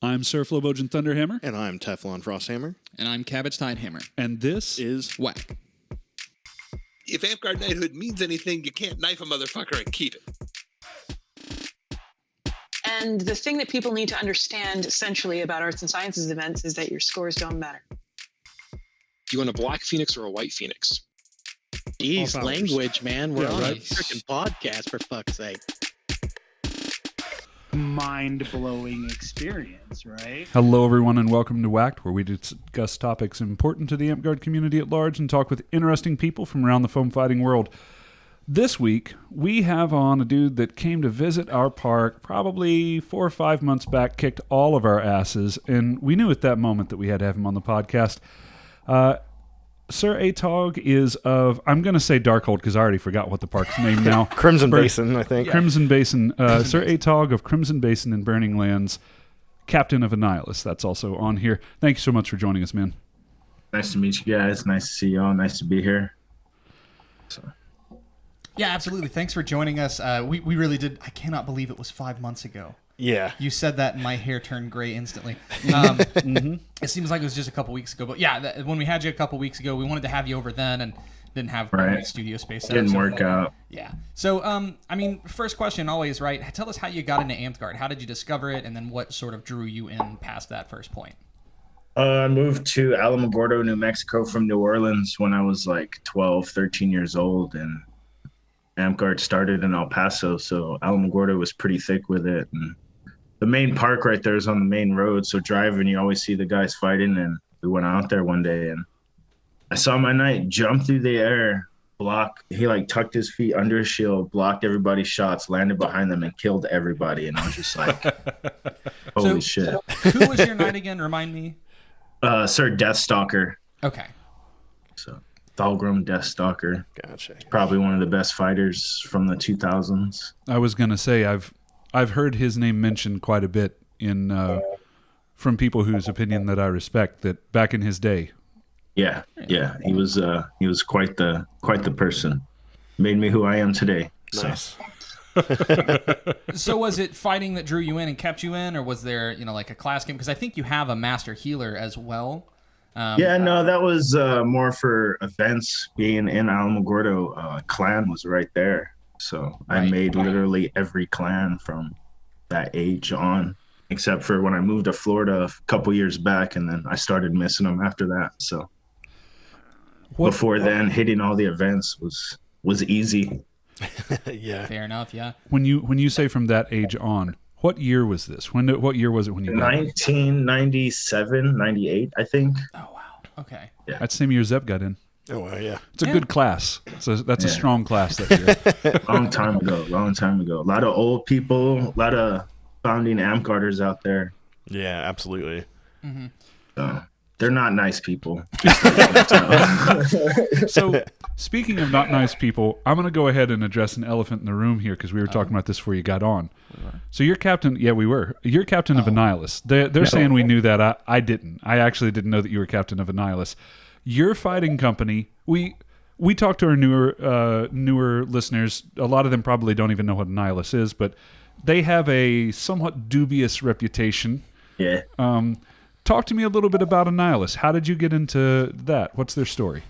I'm Sir Flowbojan Thunderhammer. And I'm Teflon Frosthammer. And I'm Cabbage Tidehammer. And this is WAK. If Amtgard knighthood means anything, you can't knife a motherfucker and keep it. And the thing that people need to understand essentially about arts and sciences events is that your scores don't matter. Do you want a black phoenix or a white phoenix? Jeez, language, man. We're on right. a freaking podcast, for fuck's sake. Mind-blowing experience, right? Hello, everyone, and welcome to WAK, where we discuss topics important to the Amtgard community at large and talk with interesting people from around the foam fighting world. This week, we have on a dude that came to visit our park probably 4 or 5 months back, kicked all of our asses, and we knew at that moment that we had to have him on the podcast. Sir Atog is of, I'm going to say Darkhold because I already forgot what the park's name now. Crimson Basin, I think. Crimson Basin. Sir Atog of Crimson Basin and Burning Lands, Captain of Annihilus. That's also on here. Thank you so much for joining us, man. Nice to meet you guys. Nice to see y'all. Nice to be here. Yeah, absolutely. Thanks for joining us. We really did. I cannot believe it was 5 months ago. Yeah. You said that and my hair turned gray instantly. It seems like it was just a couple weeks ago. But yeah, when we had you a couple weeks ago, we wanted to have you over then and didn't have studio space. Didn't work out. Yeah. So, I mean, first question always, right? Tell us how you got into Amtgard. How did you discover it? And then what sort of drew you in past that first point? I moved to Alamogordo, New Mexico from New Orleans when I was like 12, 13 years old. And Amtgard started in El Paso, so Alamogordo was pretty thick with it. And the main park right there is on the main road, so driving, you always see the guys fighting. And we went out there one day, and I saw my knight jump through the air, he like tucked his feet under his shield, blocked everybody's shots, landed behind them, and killed everybody. And I was just like, holy shit. Who was your knight again? Remind me. Sir Deathstalker. Okay. So Thalgrim Deathstalker. Gotcha. Probably one of the best fighters from the 2000s. I was going to say, I've heard his name mentioned quite a bit in from people whose opinion that I respect, that back in his day. Yeah. He was quite the person. Made me who I am today. Nice. So was it fighting that drew you in and kept you in, or was there, like a class game? Because I think you have a master healer as well. No, that was more for events. Being in Alamogordo, clan was right there. So I made literally every clan from that age on, except for when I moved to Florida a couple years back, and then I started missing them after that. So before then, hitting all the events was easy. Yeah. Fair enough, yeah. When you say from that age on, what year was this? What year was it when you got in? 1997, 98, I think. Oh, wow. Okay. Yeah. That same year Zeb got in. Oh, well, yeah. It's a good class. So that's a strong class that year. Long time ago. A lot of old people, a lot of founding Amtgarders out there. Yeah, absolutely. Mm-hmm. So they're not nice people. So speaking of not nice people, I'm going to go ahead and address an elephant in the room here because we were talking about this before you got on. So you're captain. Yeah, we were. You're captain of Annihilus. They're saying we knew that. I didn't. I actually didn't know that you were captain of Annihilus. Your fighting company, we talked to our newer listeners. A lot of them probably don't even know what Annihilus is, but they have a somewhat dubious reputation. Yeah. Talk to me a little bit about Annihilus. How did you get into that? What's their story?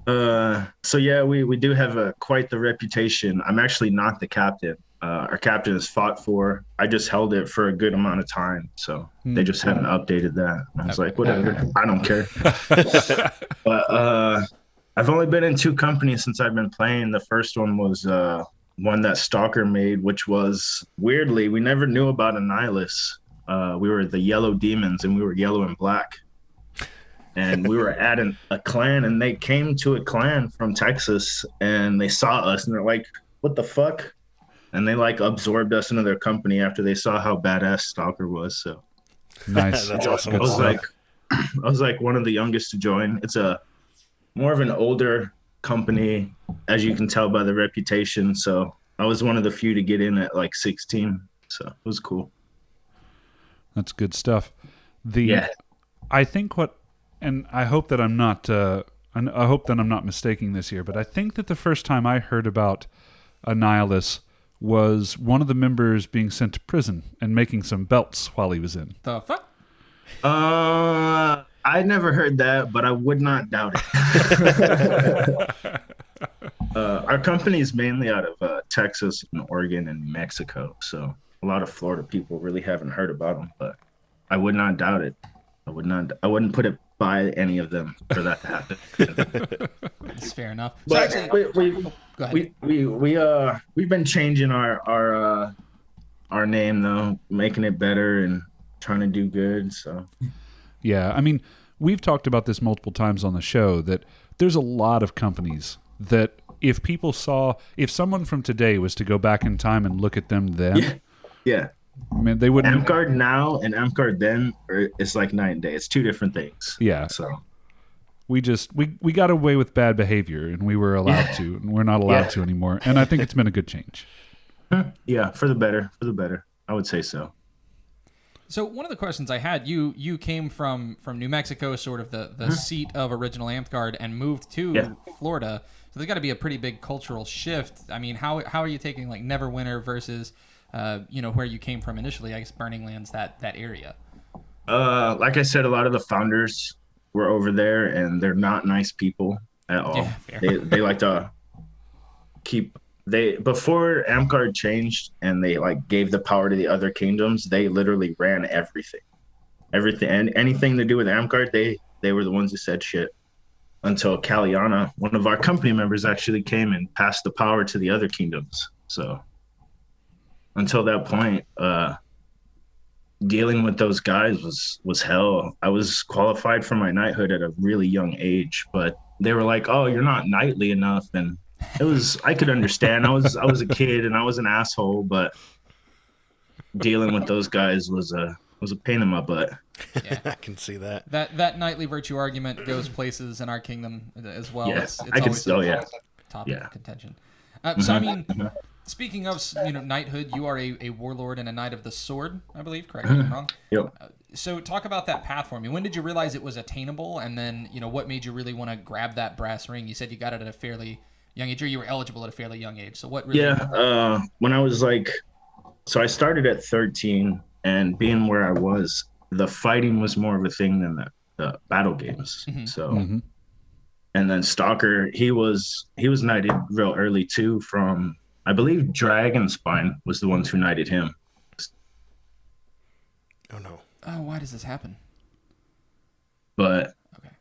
So yeah, we do have quite the reputation. I'm actually not the captain. Our captain is fought for. I just held it for a good amount of time, so they just haven't updated that. And I was like, whatever, I don't care. But I've only been in 2 companies since I've been playing. The first one was one that Stalker made, which was, weirdly, we never knew about Annihilus. We were the Yellow Demons, and we were yellow and black. And we were at a clan, and they came to a clan from Texas, and they saw us, and they're like, what the fuck? And they absorbed us into their company after they saw how badass Stalker was. So nice. That's awesome. I was like one of the youngest to join. It's more of an older company, as you can tell by the reputation. So I was one of the few to get in at 16. So it was cool. That's good stuff. I think and I hope that I'm not. I hope that I'm not mistaking this here, but I think that the first time I heard about Annihilus was one of the members being sent to prison and making some belts while he was in. The fuck? I never heard that, but I would not doubt it. Our company is mainly out of Texas and Oregon and New Mexico, so a lot of Florida people really haven't heard about them, but I would not doubt it. I wouldn't put it by any of them for that to happen. That's fair enough. So But actually, go ahead. we've been changing our name though, making it better and trying to do good. So Yeah, I mean, we've talked about this multiple times on the show that there's a lot of companies that if someone from today was to go back in time and look at them then, yeah. I mean, they wouldn't. AmCard now and AmCard then, it's like night and day. It's two different things. Yeah. So We got away with bad behavior, and we were allowed to, and we're not allowed to anymore. And I think it's been a good change. Yeah, for the better. I would say so. So one of the questions I had, you came from New Mexico, sort of the seat of original AmCard, and moved to Florida. So there's got to be a pretty big cultural shift. I mean, how are you taking like Neverwinter versus where you came from initially? I guess Burning Lands, that area. Like I said, a lot of the founders were over there, and they're not nice people at all. Yeah, fair. They like to before AmCard changed and they like gave the power to the other kingdoms, they literally ran everything and anything to do with AmCard, they were the ones who said shit until Kaliana, one of our company members, actually came and passed the power to the other kingdoms. So until that point, dealing with those guys was hell. I was qualified for my knighthood at a really young age, but they were like, "Oh, you're not knightly enough," and I could understand. I was a kid and I was an asshole, but dealing with those guys was a pain in my butt. Yeah. I can see that. That knightly virtue argument goes places in our kingdom as well. Yeah, It's I can always still, a topic of contention. So I mean, speaking of knighthood, you are a warlord and a knight of the sword, I believe. Correct me if I'm wrong. Yep. So talk about that path for me. When did you realize it was attainable, and then what made you really want to grab that brass ring? You said you got it at a fairly young age, or you were eligible at a fairly young age. So what really? Yeah. When I was so I started at 13, and being where I was, the fighting was more of a thing than the battle games. Mm-hmm. So, and then Stalker, he was knighted real early too. From I believe Dragonspine was the ones who knighted him. Oh no. Oh, why does this happen? But Okay.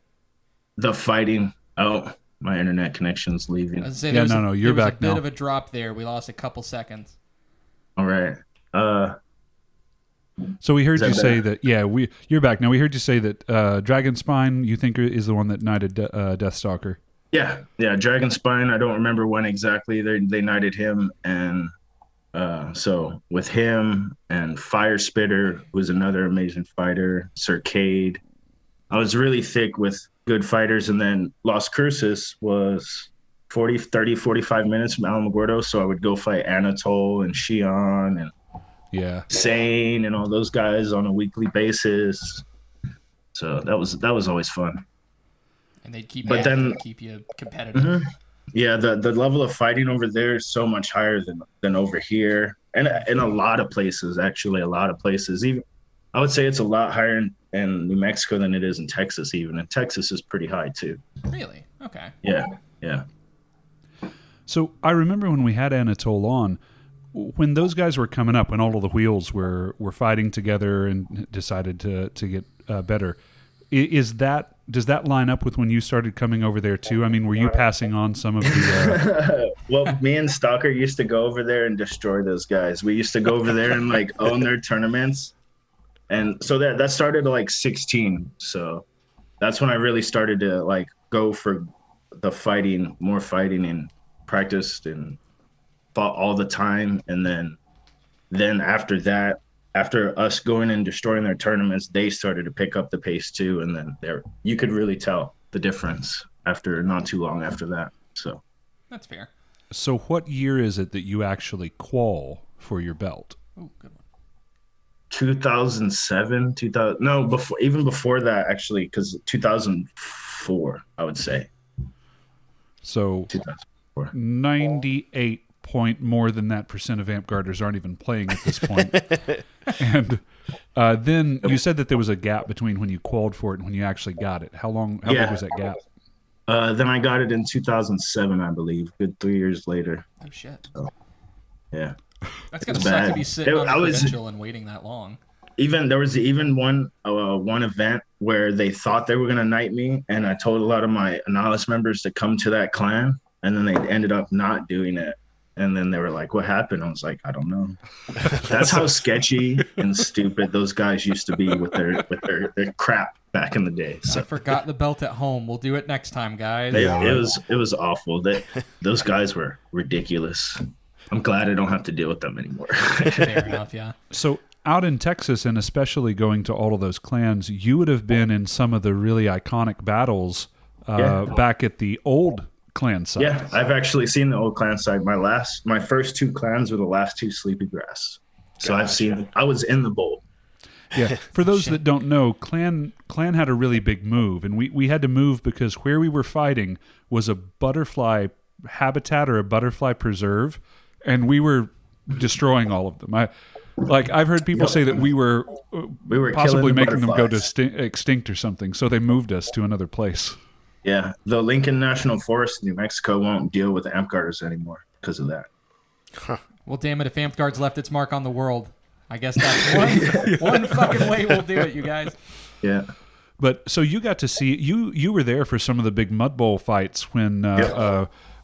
the fighting. Oh, my internet connection's leaving. I was gonna say, Yeah, there you're was back a bit now. of a drop there. We lost a couple seconds. All right. So we heard Is that you say better? that. You're back now. We heard you say that Dragonspine, you think is the one that knighted Deathstalker. Yeah, Dragonspine. I don't remember when exactly they knighted him, and so with him and Fire Spitter was another amazing fighter. Circade. I was really thick with good fighters, and then Las Cruces was 45 minutes from Alamogordo, so I would go fight Anatole and Xion and Sane and all those guys on a weekly basis. So that was always fun. And they'd keep you competitive. Yeah, the level of fighting over there is so much higher than over here, and in a lot of places, actually, a lot of places. Even I would say it's a lot higher in New Mexico than it is in Texas. Even and Texas is pretty high too. Really? Okay. Yeah. So I remember when we had Anatole on, when those guys were coming up, when all of the wheels were fighting together and decided to get better. Does that line up with when you started coming over there too? I mean, were you passing on some of the? Well, me and Stalker used to go over there and destroy those guys. We used to go over there and own their tournaments, and so that started at 16. So that's when I really started to go for the fighting, more fighting, and practiced and fought all the time. And then after that, after us going and destroying their tournaments, they started to pick up the pace too. And then you could really tell the difference after not too long after that. So that's fair. So what year is it that you actually qual for your belt? Oh, good one. 2007, even before that, actually, because 2004, I would say. So 2004. 98 point, more than that percent of Amp-Guarders aren't even playing at this point. And then you said that there was a gap between when you qualied for it and when you actually got it. How big was that gap? Then I got it in 2007, I believe. Good 3 years later. Oh shit. So, yeah. That's gonna suck to be sitting on the credential and waiting that long. There was one event where they thought they were gonna knight me, and I told a lot of my Annihilus members to come to that clan, and then they ended up not doing it. And then they were like, "What happened?" I was like, "I don't know." That's how sketchy and stupid those guys used to be with their crap back in the day. So I forgot the belt at home. We'll do it next time, guys. It was awful. Those guys were ridiculous. I'm glad I don't have to deal with them anymore. Fair enough, yeah. So out in Texas, and especially going to all of those clans, you would have been in some of the really iconic battles back at the old clan side. Yeah, I've actually seen the old clan side. My first 2 clans were the last 2 Sleepy Grass. So I was in the bowl. Yeah. For those that don't know, clan had a really big move, and we had to move because where we were fighting was a butterfly habitat or a butterfly preserve, and we were destroying all of them. I've heard people say that we were possibly making them go to extinct or something, so they moved us to another place. Yeah, the Lincoln National Forest in New Mexico won't deal with Amp-Guarders anymore because of that. Huh. Well, damn it, if Amp-Guard's left its mark on the world, I guess that's one fucking way we'll do it, you guys. Yeah. But so you got to see you were there for some of the big Mud Bowl fights when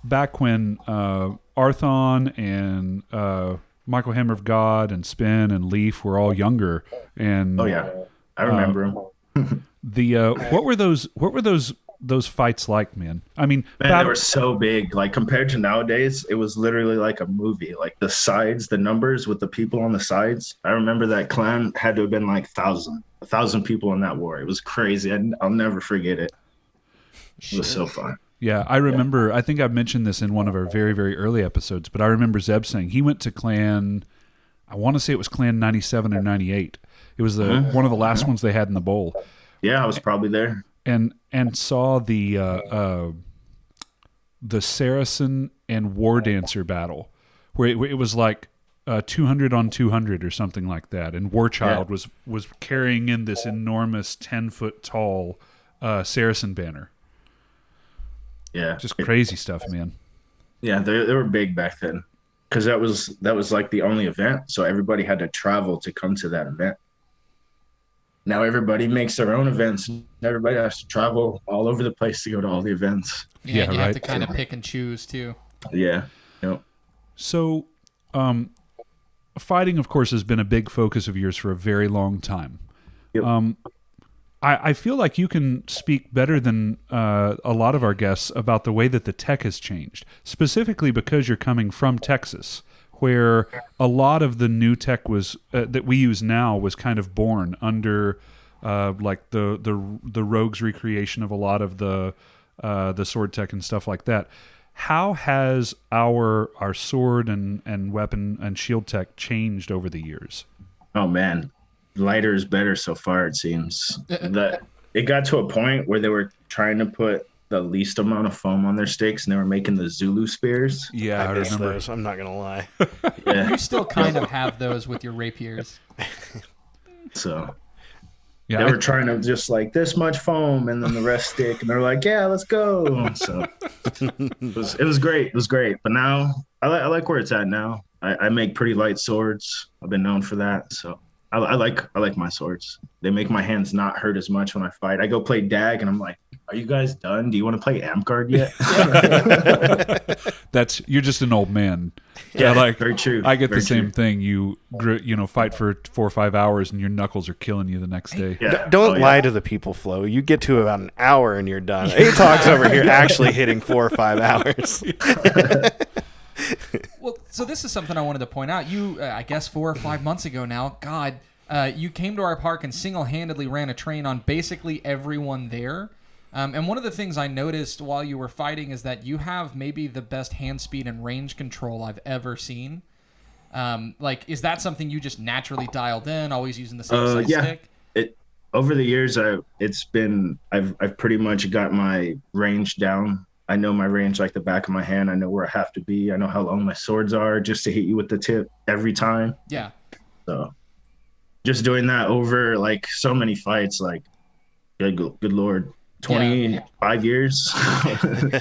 back when Arthon and Michael Hammer of God and Spin and Leaf were all younger. And I remember them. What were those fights like, man? I mean, they were so big. Like compared to nowadays, it was literally like a movie. Like the sides, the numbers with the people on the sides. I remember that clan had to have been like 1,000 people in that war. It was crazy. I'll never forget it. It was so fun. Yeah, I remember. I think I've mentioned this in one of our very, very early episodes, but I remember Zeb saying he went to clan. I want to say it was clan 97 or 98. It was one of the last ones they had in the bowl. Yeah, I was probably there. And saw the Saracen and War Dancer battle, where it was like 200 on 200 or something like that, and Warchild was carrying in this enormous 10-foot tall Saracen banner. Yeah, just crazy stuff, man. Yeah, they were big back then, because that was like the only event, so everybody had to travel to come to that event. Now everybody makes their own events. Everybody has to travel all over the place to go to all the events. Yeah, you have to kind of pick and choose too. Yeah. Yep. So, fighting, of course, has been a big focus of yours for a very long time. Yep. I feel like you can speak better than a lot of our guests about the way that the tech has changed, specifically because you're coming from Texas, where a lot of the new tech was that we use now was kind of born under like the Rogues recreation of a lot of the sword tech and stuff like that. How has our sword and weapon and shield tech changed over the years? Oh man, lighter is better so far. It seems that it got to a point where they were trying to put the least amount of foam on their sticks, and they were making the Zulu spears. Yeah, I remember those. I'm not gonna lie. Yeah. You still kind of have those with your rapiers. So yeah, they were trying to just like this much foam, and then the rest stick, and they're like, "Yeah, let's go." So it was great. It was great. But now I like where it's at now. I make pretty light swords. I've been known for that. So I like my swords. They make my hands not hurt as much when I fight. I go play DAG, and I'm like, "Are you guys done? Do you want to play Amp-Guard yet?" You're just an old man. Yeah, like very true. I get very the same true. thing. You fight for 4 or 5 hours, and your knuckles are killing you the next day. Yeah. Don't lie to the people, Flo. You get to about an hour and you're done. Atog's over here actually hitting 4 or 5 hours. Well, so this is something I wanted to point out. You, I guess 4 or 5 months ago now, God, you came to our park and single-handedly ran a train on basically everyone there. And one of the things I noticed while you were fighting is that you have maybe the best hand speed and range control I've ever seen. Is that something you just naturally dialed in, always using the same size stick? Over the years, I've pretty much got my range down. I know my range like the back of my hand. I know where I have to be. I know how long my swords are just to hit you with the tip every time. Yeah. So just doing that over like so many fights, like good Lord, 25 years.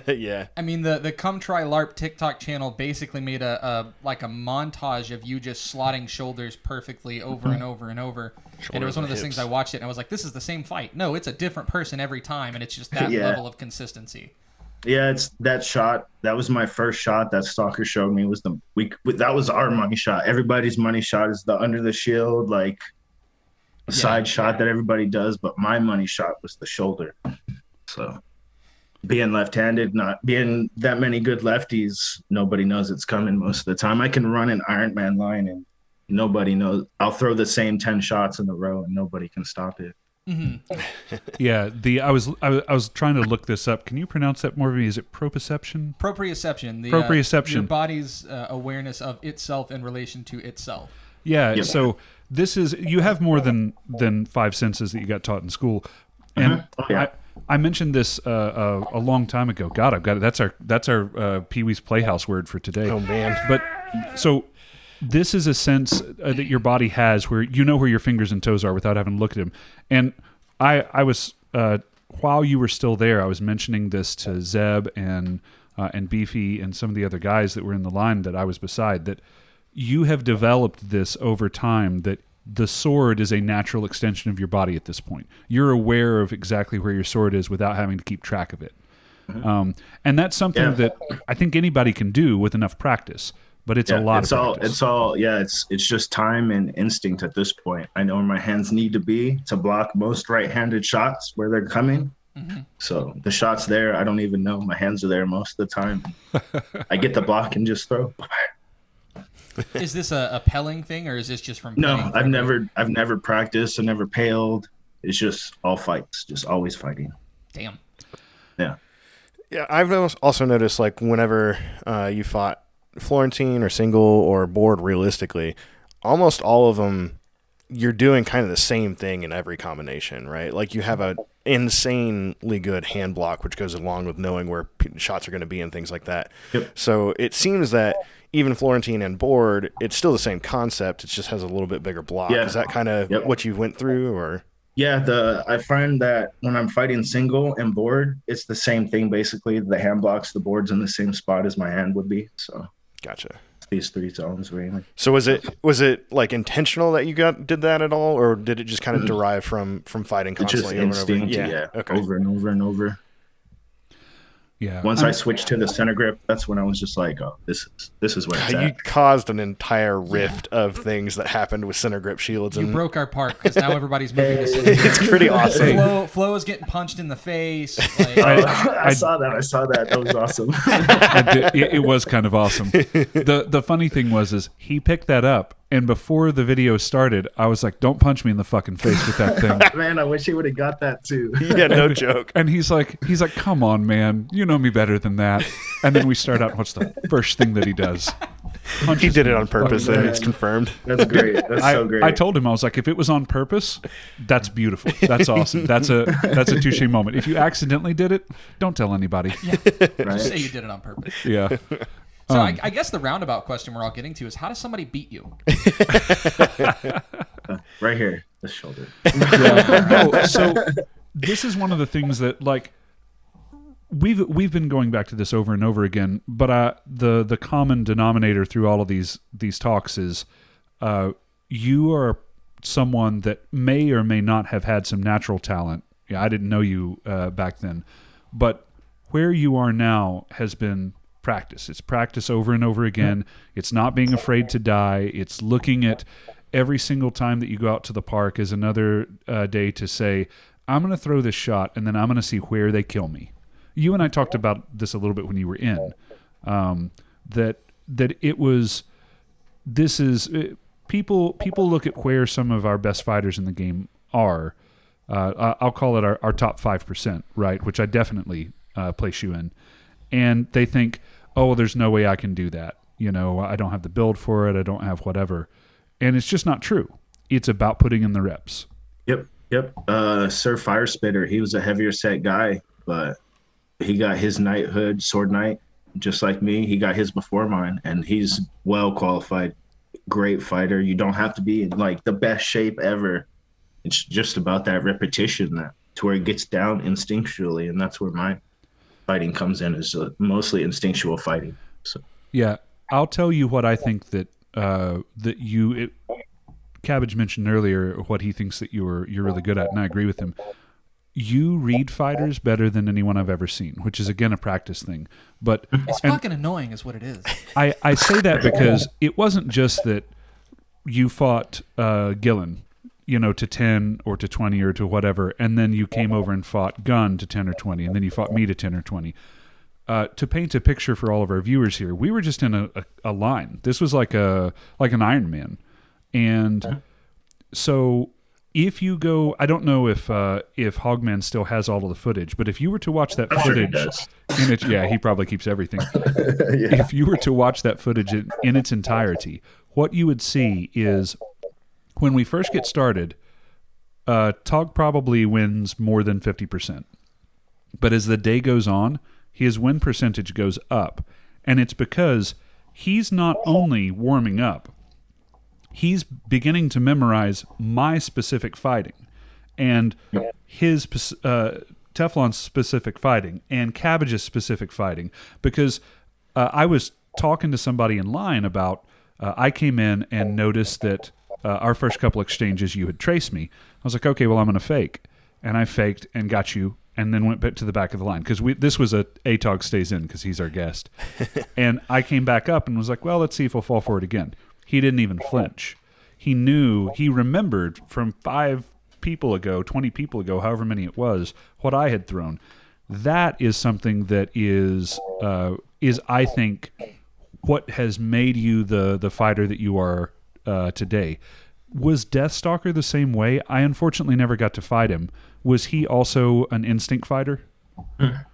Yeah. I mean, the Come Try LARP TikTok channel basically made a montage of you just slotting shoulders perfectly over and over and over. And it was one of those things I watched it and I was like, this is the same fight. No, it's a different person every time, and it's just that level of consistency. Yeah, it's that shot. That was my first shot that Stalker showed me. That was our money shot. Everybody's money shot is the under the shield, like side shot that everybody does. But my money shot was the shoulder. So being left-handed, not being that many good lefties, nobody knows it's coming most of the time. I can run an Iron Man line and nobody knows. I'll throw the same 10 shots in a row and nobody can stop it. Mm-hmm. Yeah, I was trying to look this up. Can you pronounce that more for me? Is it proprioception? Proprioception. Proprioception. Your body's awareness of itself in relation to itself. Yeah. Yep. So this is, you have more than 5 senses that you got taught in school, and I mentioned this a long time ago. God, I've got it. That's our Pee-wee's Playhouse word for today. Oh man! But so this is a sense that your body has where you know where your fingers and toes are without having to look at them. And I was while you were still there, I was mentioning this to Zeb and Beefy and some of the other guys that were in the line that I was beside, that you have developed this over time, that the sword is a natural extension of your body at this point. You're aware of exactly where your sword is without having to keep track of it. Mm-hmm. And that's something that I think anybody can do with enough practice, but it's a lot of practice. It's just time and instinct at this point. I know where my hands need to be to block most right-handed shots where they're coming. Mm-hmm. So the shots there, I don't even know. My hands are there most of the time. I get the block and just throw. Is this a pelling thing, or is this just from? No, I've never practiced. I never paled. It's just all fights, just always fighting. Damn. Yeah. Yeah, I've also noticed, like, whenever you fought Florentine or single or board, realistically, almost all of them, you're doing kind of the same thing in every combination, right? Like, you have a insanely good hand block, which goes along with knowing where shots are going to be and things like that. Yep. So it seems that even Florentine and board, it's still the same concept. It just has a little bit bigger block. Yeah. Is that kind of what you went through, or? Yeah, I find that when I'm fighting single and board, it's the same thing basically. The hand blocks, the board's in the same spot as my hand would be. So gotcha. These 3 zones really. So was it like intentional that you did that at all, or did it just kind of derive from fighting constantly over and over? Yeah. Okay. Over and over and over. Yeah. Once I switched to the center grip, that's when I was just like, oh, this is where it's at. You caused an entire rift of things that happened with center grip shields. You broke our park because now everybody's moving to center grip. It's pretty awesome. Flo is getting punched in the face. Like, I saw that. That was awesome. It was kind of awesome. The funny thing was he picked that up, and before the video started, I was like, don't punch me in the fucking face with that thing. Man, I wish he would have got that too. Yeah, no joke. And he's like, come on, man. You know me better than that. And then we start out, and what's the first thing that he does? He did it on purpose, and it's confirmed. That's great. That's so great. I told him, I was like, if it was on purpose, that's beautiful. That's awesome. That's a touche moment. If you accidentally did it, don't tell anybody. Yeah. Right. Just say you did it on purpose. Yeah. So I guess the roundabout question we're all getting to is, how does somebody beat you? Right here, the shoulder. No, so this is one of the things that, like, we've been going back to this over and over again, but the common denominator through all of these talks is you are someone that may or may not have had some natural talent. Yeah, I didn't know you back then, but where you are now has been practice. It's practice over and over again. It's not being afraid to die. It's looking at every single time that you go out to the park as another day to say, I'm going to throw this shot, and then I'm going to see where they kill me. You and I talked about this a little bit when you were in, that it was, this is, people look at where some of our best fighters in the game are. I'll call it our top 5%, right? Which I definitely place you in. And they think, oh, there's no way I can do that. You know, I don't have the build for it. I don't have whatever. And it's just not true. It's about putting in the reps. Yep. Sir Fire Spitter, he was a heavier set guy, but he got his knighthood, sword knight, just like me. He got his before mine, and he's well qualified, great fighter. You don't have to be in like the best shape ever. It's just about that repetition, that to where it gets down instinctually, and that's where my fighting comes in, is mostly instinctual fighting. So yeah, I'll tell you what I think that Cabbage mentioned earlier what he thinks that you're really good at, and I agree with him. You read fighters better than anyone I've ever seen, which is again a practice thing. But it's fucking annoying, is what it is. I say that because it wasn't just that you fought Gillen, to 10 or to 20 or to whatever, and then you came over and fought Gunn to 10 or 20, and then you fought me to 10 or 20. To paint a picture for all of our viewers here, we were just in a line. This was like an Iron Man, and so. If you go, I don't know if Hogman still has all of the footage, but if you were to watch that footage, he probably keeps everything. Yeah. If you were to watch that footage in its entirety, what you would see is when we first get started, Tog probably wins more than 50%. But as the day goes on, his win percentage goes up, and it's because he's not only warming up, he's beginning to memorize my specific fighting and his Teflon's specific fighting and Cabbage's specific fighting. Because I was talking to somebody in line about, I came in and noticed that our first couple exchanges you had traced me. I was like, okay, well, I'm going to fake. And I faked and got you and then went back to the back of the line. Because this was Atog stays in because he's our guest. And I came back up and was like, well, let's see if we'll fall for it again. He didn't even flinch. He remembered from 5 people ago, 20 people ago, however many it was, what I had thrown. That is something that is I think, what has made you the fighter that you are today. Was Deathstalker the same way? I unfortunately never got to fight him. Was he also an instinct fighter?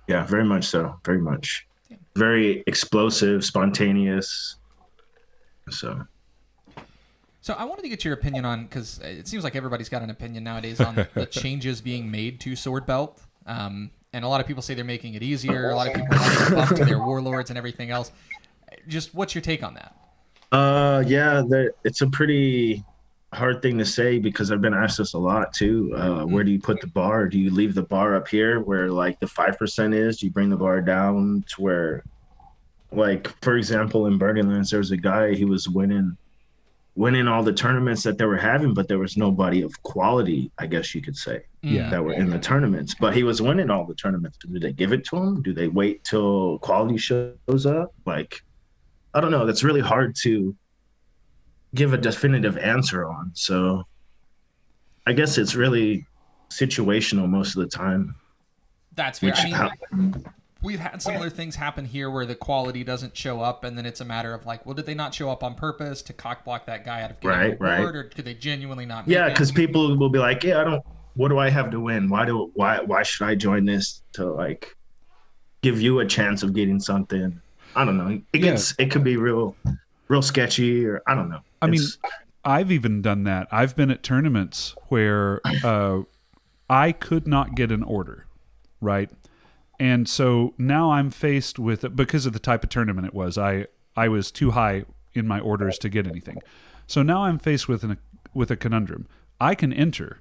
Yeah, very much so. Very much. Very explosive, spontaneous. So I wanted to get your opinion on, because it seems like everybody's got an opinion nowadays on the changes being made to Sword Belt. And a lot of people say they're making it easier. A lot of people want to bump to their warlords and everything else. Just what's your take on that? It's a pretty hard thing to say, because I've been asked this a lot too. Where do you put the bar? Do you leave the bar up here where like the 5% is? Do you bring the bar down to where, like, for example, in Burdenlands, there was a guy, he was winning all the tournaments that they were having, but there was nobody of quality, I guess you could say, that were in the tournaments. But he was winning all the tournaments. Do they give it to him? Do they wait till quality shows up? Like, I don't know. That's really hard to give a definitive answer on. So I guess it's really situational most of the time. That's fair. We've had similar things happen here where the quality doesn't show up, and then it's a matter of like, well, did they not show up on purpose to cock block that guy out of getting a reward, or could they genuinely not make it? Because people will be like, what do I have to win? Why should I join this to like give you a chance of getting something? I don't know. It could be real sketchy, or I don't know. I mean, I've even done that. I've been at tournaments where I could not get an order, right? And so now I'm faced with, because of the type of tournament it was, I was too high in my orders to get anything. So now I'm faced with a conundrum. I can enter,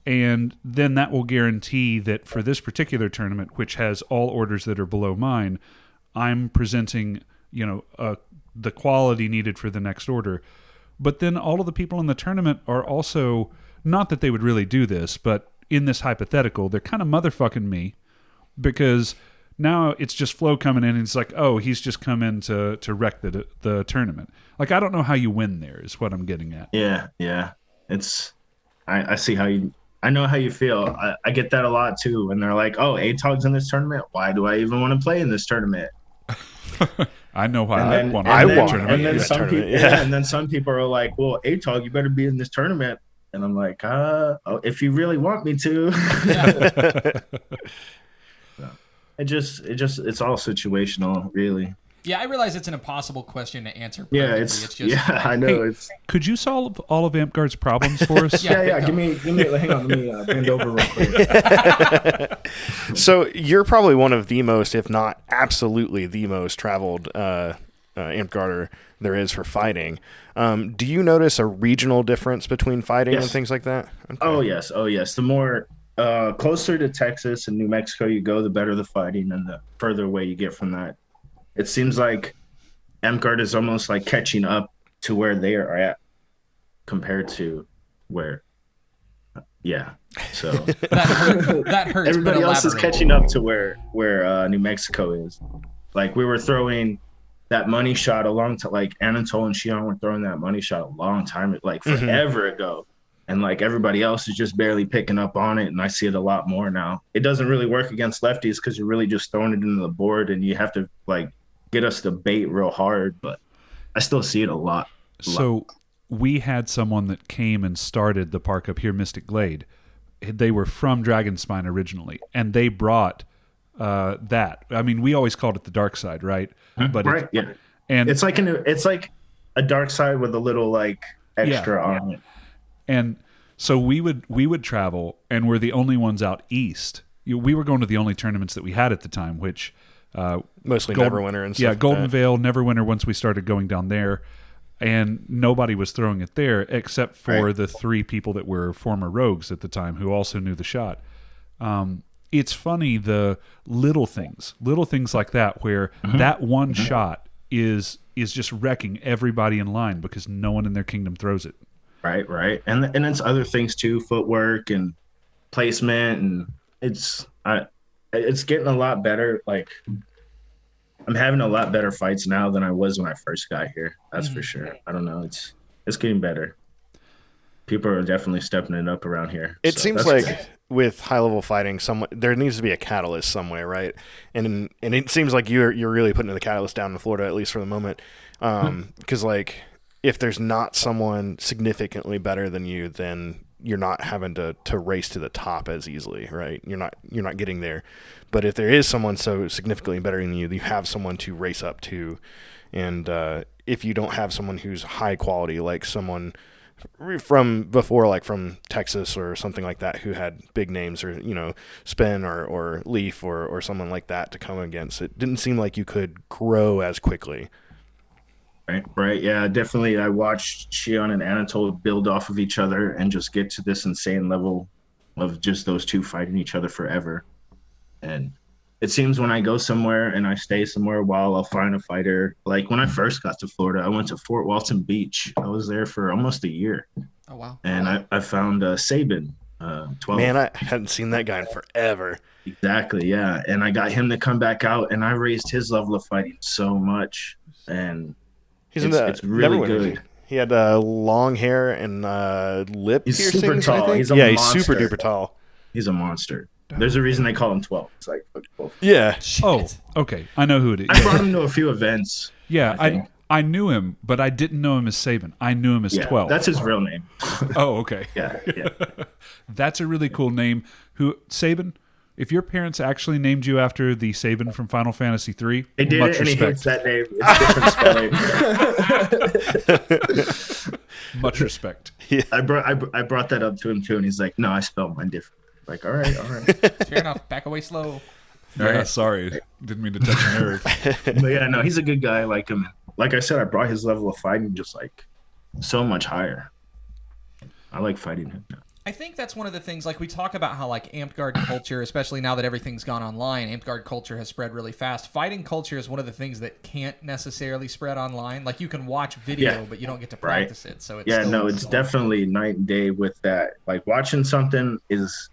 and then that will guarantee that for this particular tournament, which has all orders that are below mine, I'm presenting, the quality needed for the next order. But then all of the people in the tournament are also, not that they would really do this, but in this hypothetical, they're kind of motherfucking me, because now it's just Flo coming in and it's like, oh, he's just come in to wreck the tournament. Like, I don't know how you win there is what I'm getting at. Yeah. I see I know how you feel. I get that a lot too. And they're like, oh, Atog's in this tournament. Why do I even want to play in this tournament? I know why I want to win tournament. And then some people are like, well, Atog, you better be in this tournament. And I'm like, if you really want me to. It's all situational, really. Yeah, I realize it's an impossible question to answer. Yeah, perfectly. it's just yeah, I know. Hey, It's could you solve all of Amtgard's problems for us? yeah. Give me. Hang on, let me bend over real quick. So you're probably one of the most, if not absolutely the most traveled Amtgarder there is for fighting. Do you notice a regional difference between fighting and things like that? Okay. Oh yes. The more closer to Texas and New Mexico you go, the better the fighting, and the further away you get from that. It seems like Amtgard is almost like catching up to where they are at compared to where. Yeah. So that hurts. everybody else is catching up to where New Mexico is. Like we were throwing that money shot like Anatole and Shion were throwing that money shot a long time, like forever ago. And like everybody else is just barely picking up on it. And I see it a lot more now. It doesn't really work against lefties because you're really just throwing it into the board and you have to like get us to bait real hard. But I still see it a lot. So we had someone that came and started the park up here, Mystic Glade. They were from Dragonspine originally, and they brought that. I mean, we always called it the dark side, right? But right, yeah. And it's like a dark side with a little like extra on it. And so we would travel, and we're the only ones out east. We were going to the only tournaments that we had at the time, which mostly Neverwinter and stuff. Yeah, Golden Veil, Neverwinter. Once we started going down there, and nobody was throwing it there except for the 3 people that were former rogues at the time who also knew the shot. It's funny, the little things like that, where that one shot is just wrecking everybody in line because no one in their kingdom throws it. Right. And it's other things too, footwork and placement, and it's getting a lot better. Like I'm having a lot better fights now than I was when I first got here. That's for sure. I don't know. It's getting better. People are definitely stepping it up around here. It seems like with high level fighting, there needs to be a catalyst somewhere, right? And it seems like you're really putting the catalyst down in Florida, at least for the moment. Because like if there's not someone significantly better than you, then you're not having to race to the top as easily, right? You're not getting there. But if there is someone so significantly better than you, you have someone to race up to. And if you don't have someone who's high quality, like someone from before, like from Texas or something like that, who had big names, or Spin or Leaf or someone like that to come against, it didn't seem like you could grow as quickly. Right. Yeah, definitely. I watched Shion and Anatole build off of each other and just get to this insane level of just those two fighting each other forever. And it seems when I go somewhere and I stay somewhere a while, I'll find a fighter. Like when I first got to Florida, I went to Fort Walton Beach. I was there for almost a year. Oh, wow. And I found Sabin, 12. Man, I hadn't seen that guy in forever. Exactly, yeah. And I got him to come back out, and I raised his level of fighting so much. And it's really good. He had long hair and lip piercings. Super tall. I think. He's super duper tall. He's a monster. There's a reason they call him 12. It's like 12. Yeah. Oh, okay. I know who it is. I brought him to a few events. Yeah, I knew him, but I didn't know him as Sabin. I knew him as 12. That's his real name. Oh, okay. Yeah. That's a really cool name. Sabin? If your parents actually named you after the Sabin from Final Fantasy III, they did much it, and respect. he hates that name. It's different spelling. Much respect. Yeah. I brought that up to him too, and he's like, "No, I spelled mine different." Like, all right. Fair enough. Back away slow. Yeah, sorry. Didn't mean to touch a nerve. But yeah, no, he's a good guy. I like him. Like I said, I brought his level of fighting just like so much higher. I like fighting him now. I think that's one of the things, like we talk about how like Amtgard culture, especially now that everything's gone online, Amtgard culture has spread really fast. Fighting culture is one of the things that can't necessarily spread online. Like you can watch video, but you don't get to practice it. So it's definitely night and day with that. Like watching something is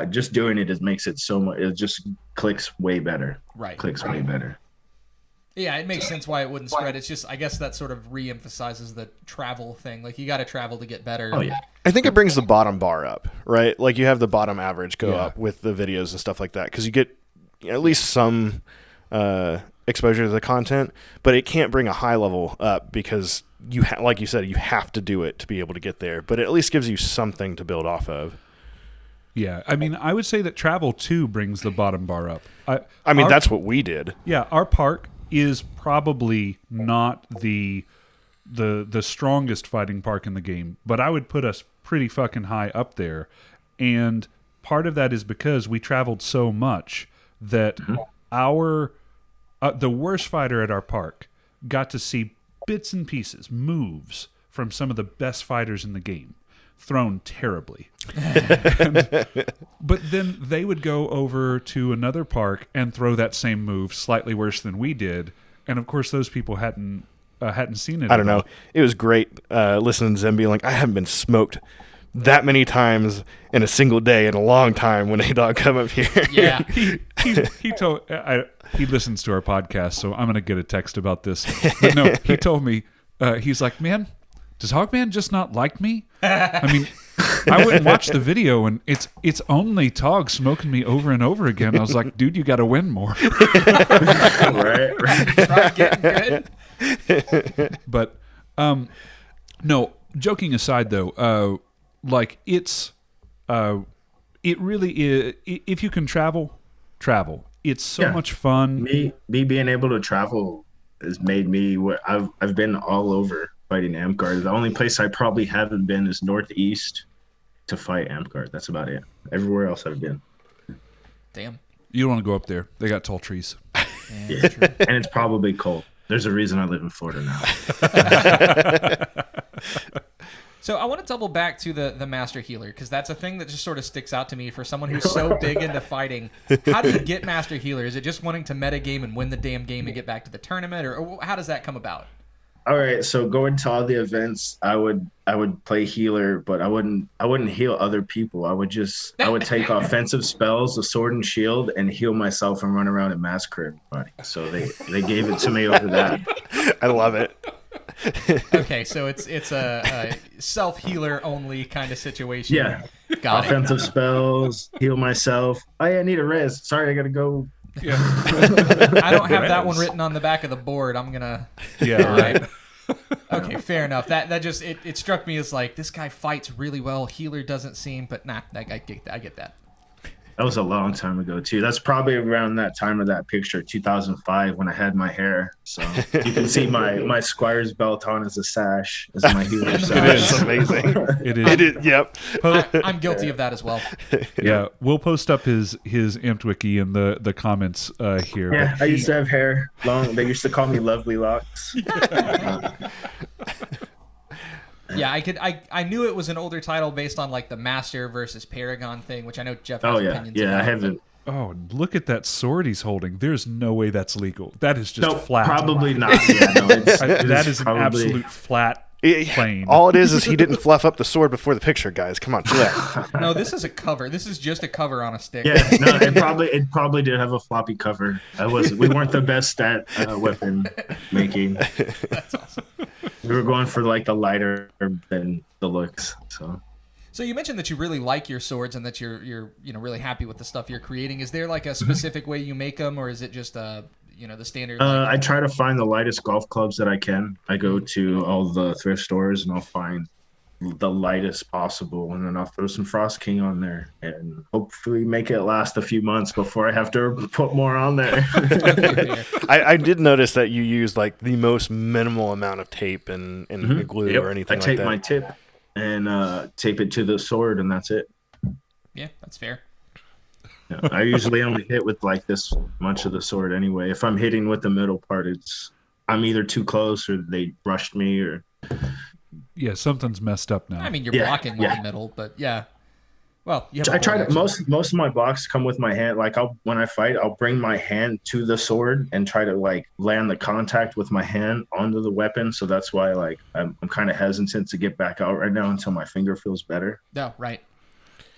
just doing it makes it so much. It just clicks way better. Right. Clicks way better. Yeah, it makes sense why it wouldn't spread. It's just, I guess that sort of re-emphasizes the travel thing. Like, you got to travel to get better. Oh, yeah. I think it brings the bottom bar up, right? Like, you have the bottom average go up with the videos and stuff like that, because you get at least some exposure to the content, but it can't bring a high level up because, like you said, you have to do it to be able to get there, but it at least gives you something to build off of. Yeah, I mean, I would say that travel, too, brings the bottom bar up. I mean, that's what we did. Yeah, our park is probably not the strongest fighting park in the game, but I would put us pretty fucking high up there. And part of that is because we traveled so much that our the worst fighter at our park got to see bits and pieces, moves from some of the best fighters in the game, thrown terribly. But then they would go over to another park and throw that same move slightly worse than we did. And of course, those people hadn't seen it. I don't know. It was great listening to them being like, I haven't been smoked that many times in a single day in a long time when A-Dog come up here. Yeah. He listens to our podcast, so I'm going to get a text about this. But no, he told me, he's like, man, does Hogman just not like me? I mean, I wouldn't watch the video, and it's only Tog smoking me over and over again. I was like, dude, you got to win more. Right. Try getting good. But no, joking aside though, like it really is. If you can travel. It's so much fun. Me being able to travel has made me. I've been all over fighting Amtgard. The only place I probably haven't been is Northeast to fight Amtgard. That's about it. Everywhere else I've been. Damn. You don't want to go up there. They got tall trees. Yeah, true. And it's probably cold. There's a reason I live in Florida now. So I want to double back to the Master Healer, because that's a thing that just sort of sticks out to me for someone who's so big into fighting. How do you get Master Healer? Is it just wanting to metagame and win the damn game and get back to the tournament, or how does that come about? All right, so going to all the events, I would play healer, but I wouldn't heal other people. I would take offensive spells, the sword and shield, and heal myself and run around and massacre everybody. So they gave it to me over that. I love it. Okay, so it's a self healer only kind of situation. Yeah, got offensive spells, heal myself. Oh yeah, I need a res. Sorry, I gotta go. Yeah. I don't have that one written on the back of the board. I'm gonna. Yeah. Right. Okay, fair enough. That just it struck me as like, this guy fights really well. Healer doesn't seem, but nah, I get that. That was a long time ago too. That's probably around that time of that picture, 2005, when I had my hair. So you can see my Squire's belt on as a sash, as my healer sash. It is amazing. It is. Yep. I'm guilty of that as well. Yeah, we'll post up his Amped Wiki in the comments here. Yeah, I used to have hair long. They used to call me Lovely Locks. Yeah, I knew it was an older title based on like the Master versus Paragon thing, which I know Jeff has Oh yeah, opinions yeah. about. I haven't. Oh, look at that sword he's holding. There's no way that's legal. That is just flat. Probably not. Yeah, no, That is probably an absolute flat plane. All it is he didn't fluff up the sword before the picture, guys. Come on, chill out. No, this is a cover. This is just a cover on a stick. Yeah, no, it probably did have a floppy cover. We weren't the best at weapon making. That's awesome. We were going for like the lighter than the looks. So you mentioned that you really like your swords and that you're really happy with the stuff you're creating. Is there like a specific way you make them, or is it just the standard? I try to find the lightest golf clubs that I can. I go to all the thrift stores and I'll find the lightest possible, and then I'll throw some Frost King on there and hopefully make it last a few months before I have to put more on there. I did notice that you used like the most minimal amount of tape and glue or anything like that. I tape my tip and tape it to the sword, and that's it. Yeah, that's fair. Yeah, I usually only hit with like this much of the sword anyway. If I'm hitting with the middle part, I'm either too close or they rushed me or. Yeah, something's messed up now. I mean, you're blocking with the middle, but yeah. Well, I try to. Most of my blocks come with my hand. Like when I fight, I'll bring my hand to the sword and try to like land the contact with my hand onto the weapon. So that's why like I'm kind of hesitant to get back out right now until my finger feels better. No, right.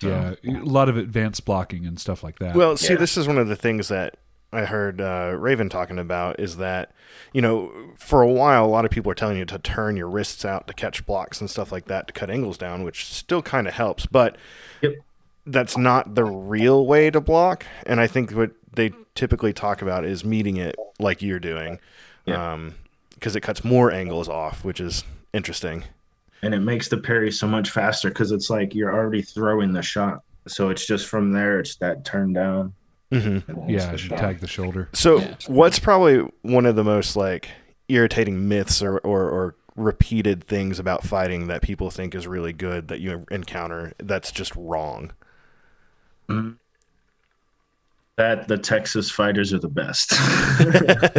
Yeah, a lot of advanced blocking and stuff like that. Well, see, this is one of the things that I heard Raven talking about is that, for a while, a lot of people are telling you to turn your wrists out to catch blocks and stuff like that to cut angles down, which still kind of helps, but that's not the real way to block. And I think what they typically talk about is meeting it like you're doing, because it cuts more angles off, which is interesting. And it makes the parry so much faster because it's like you're already throwing the shot. So it's just from there, it's that turn down. Yeah, you tag the shoulder. So what's probably one of the most like irritating myths or repeated things about fighting that people think is really good that you encounter that's just wrong? That the Texas fighters are the best.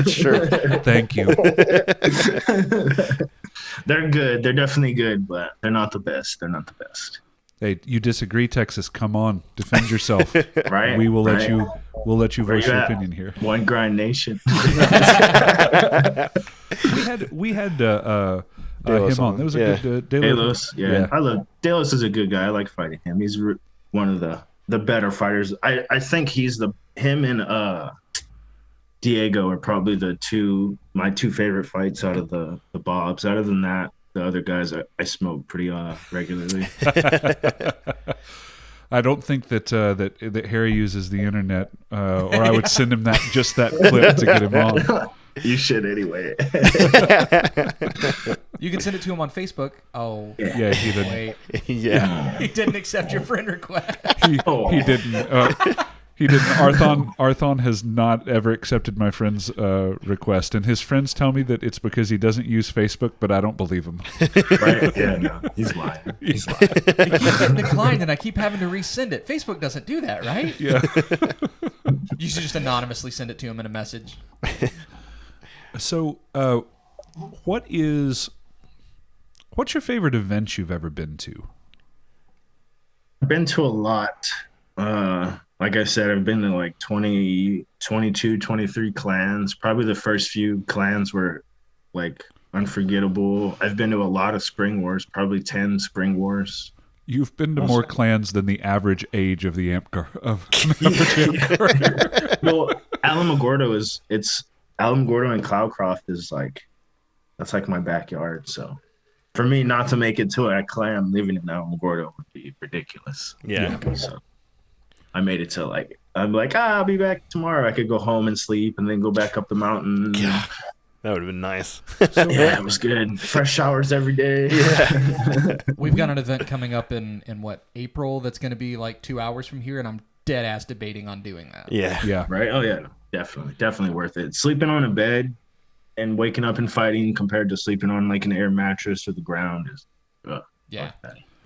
Sure. Thank you. They're good. They're definitely good, but they're not the best. They're not the best. Hey, you disagree, Texas? Come on, defend yourself. Right. We will let right. you. We'll let you Where voice you your at? opinion here. One grind nation. We had him Delos on. on. That was a Yeah. good Delos, yeah. I love Delos is a good guy. I like fighting him. He's one of the better fighters. I think him and Diego are probably my two favorite fights out of the Bobs. Other than that, the other guys I smoke pretty regularly. I don't think that Harry uses the internet, or I would send him that clip to get him on. You should anyway. You can send it to him on Facebook. Oh, Yeah, he didn't. wait. Yeah. He didn't accept your friend request. He didn't. He didn't. Arthon has not ever accepted my friend's request, and his friends tell me that it's because he doesn't use Facebook, but I don't believe him. Right? Yeah, no, he's lying. He's lying. It keeps getting declined, and I keep having to resend it. Facebook doesn't do that, right? Yeah. You should just anonymously send it to him in a message. So, what's your favorite event you've ever been to? I've been to a lot. Like I said, I've been to like 20, 22, 23 clans. Probably the first few clans were like unforgettable. I've been to a lot of Spring Wars, probably 10 Spring Wars. You've been to more clans than the average age of the Amp Well, Alamogordo and Cloudcroft is that's like my backyard. So for me not to make it to a clan living in Alamogordo would be ridiculous. Yeah. So I made it to I'll be back tomorrow. I could go home and sleep and then go back up the mountain. Yeah. That would have been nice. Yeah, it was good. Fresh showers every day. Yeah. We've got an event coming up in April that's going to be like 2 hours from here, and I'm dead ass debating on doing that. Yeah. Yeah. Right? Oh, yeah. Definitely worth it. Sleeping on a bed and waking up and fighting compared to sleeping on like an air mattress or the ground is Yeah.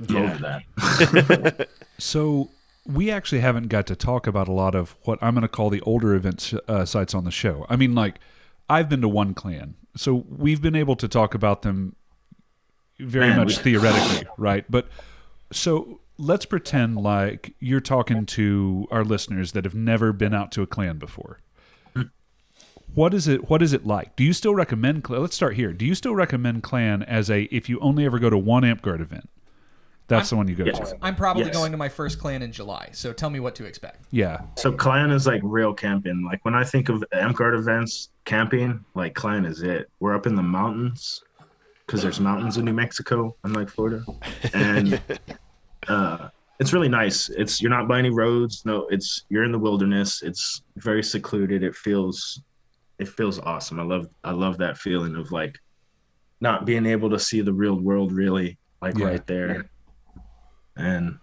Love that. So we actually haven't got to talk about a lot of what I'm going to call the older event sites on the show. I mean, like, I've been to one clan, so we've been able to talk about them very much theoretically, right? But so let's pretend like you're talking to our listeners that have never been out to a clan before. What is it like? Do you still recommend clan? Let's start here. Do you still recommend clan as if you only ever go to one Amp-Guard event? That's the one you go to. I'm probably going to my first clan in July, so tell me what to expect. Yeah. So clan is like real camping. Like when I think of Amp-Guard events, camping, like clan is it. We're up in the mountains because there's mountains in New Mexico, unlike Florida. And it's really nice. You're not by any roads. No, you're in the wilderness. It's very secluded. It feels awesome. I love that feeling of like not being able to see the real world really right there. And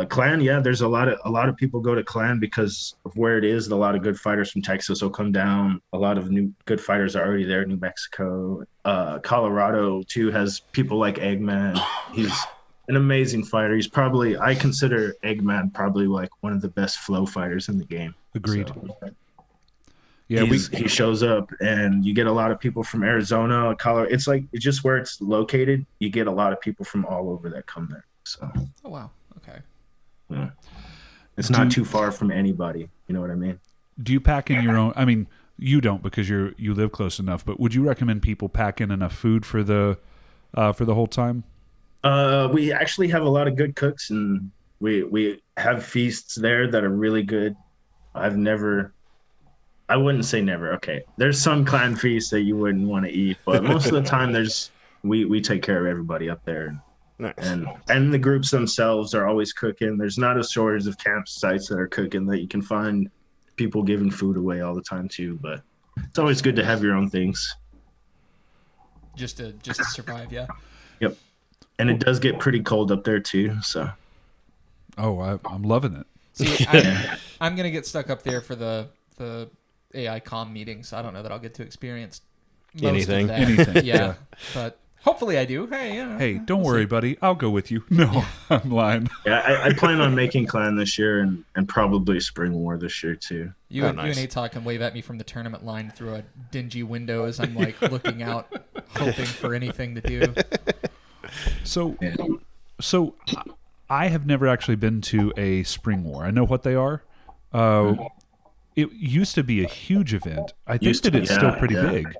clan, there's a lot of people go to clan because of where it is. A lot of good fighters from Texas will come down. A lot of new good fighters are already there in New Mexico. Colorado too has people like Eggman. He's an amazing fighter. I consider Eggman probably like one of the best flow fighters in the game. Agreed. So, yeah, he shows up, and you get a lot of people from Arizona, Colorado. It's just where it's located. You get a lot of people from all over that come there. So. Oh wow. Okay. Yeah. It's not too far from anybody. You know what I mean? Do you pack in your own? I mean, you don't because you live close enough. But would you recommend people pack in enough food for the whole time? We actually have a lot of good cooks, and we have feasts there that are really good. I wouldn't say never. Okay, there's some clan feasts that you wouldn't want to eat, but most of the time we take care of everybody up there. Nice. And the groups themselves are always cooking. There's not a shortage of campsites that are cooking that you can find people giving food away all the time too. But it's always good to have your own things. Just to survive, yeah. Yep. And it does get pretty cold up there too. So. Oh, I'm loving it. See, I'm gonna get stuck up there for the AI comm meetings. I don't know that I'll get to experience most of that. Anything. Yeah, but hopefully I do. Hey, Hey, don't worry, buddy. I'll go with you. No, I'm lying. Yeah, I plan on making clan this year and probably Spring War this year too. You and nice. Atog can wave at me from the tournament line through a dingy window as I'm like looking out, hoping for anything to do. So I have never actually been to a Spring War. I know what they are. It used to be a huge event. I think that it's still pretty big.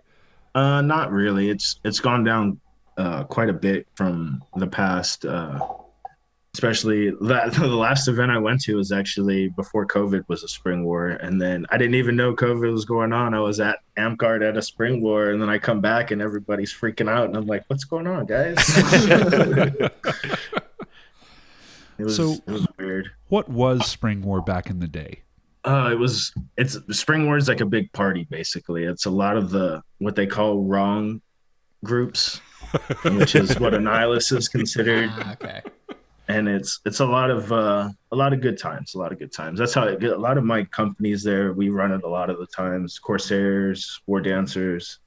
Not really. It's gone down quite a bit from the past. Especially the last event I went to was actually before COVID was a Spring War, and then I didn't even know COVID was going on. I was at Amcard at a Spring War, and then I come back and everybody's freaking out, and I'm like, "What's going on, guys?" It was weird. What was Spring War back in the day? It's Spring War is like a big party basically. It's a lot of what they call wrong groups, which is what Annihilus is considered. Okay. And it's a lot of good times. A lot of good times. That's how a lot of my companies there. We run it a lot of the times. Corsairs, War Dancers,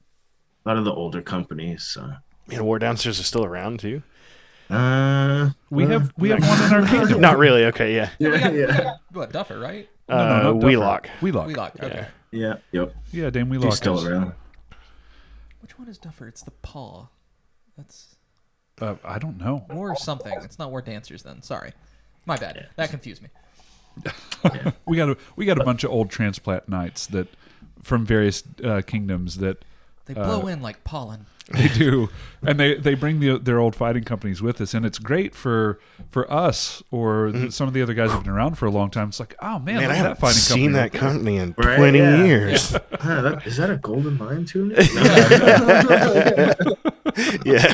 a lot of the older companies. So. Man, War Dancers are still around too. We have one in our kingdom. Not really. Okay, yeah. Yeah. What, Duffer, right? No, Wheelock. Wheelock. Okay. Yeah. Yep. Yeah, Dame Wheelock He's still around. Which one is Duffer? It's the paw. That's I don't know. War something. It's not War Dancers then. Sorry. My bad. Yeah. That confused me. We got a bunch of old transplant knights that from various kingdoms that They blow in like pollen. they do, and they bring their old fighting companies with us, and it's great for us or some of the other guys who've been around for a long time. It's like, oh man, Man, look I at haven't that fighting seen company. that company in Right, 20 yeah. years. Is that a golden lion tune? Yeah.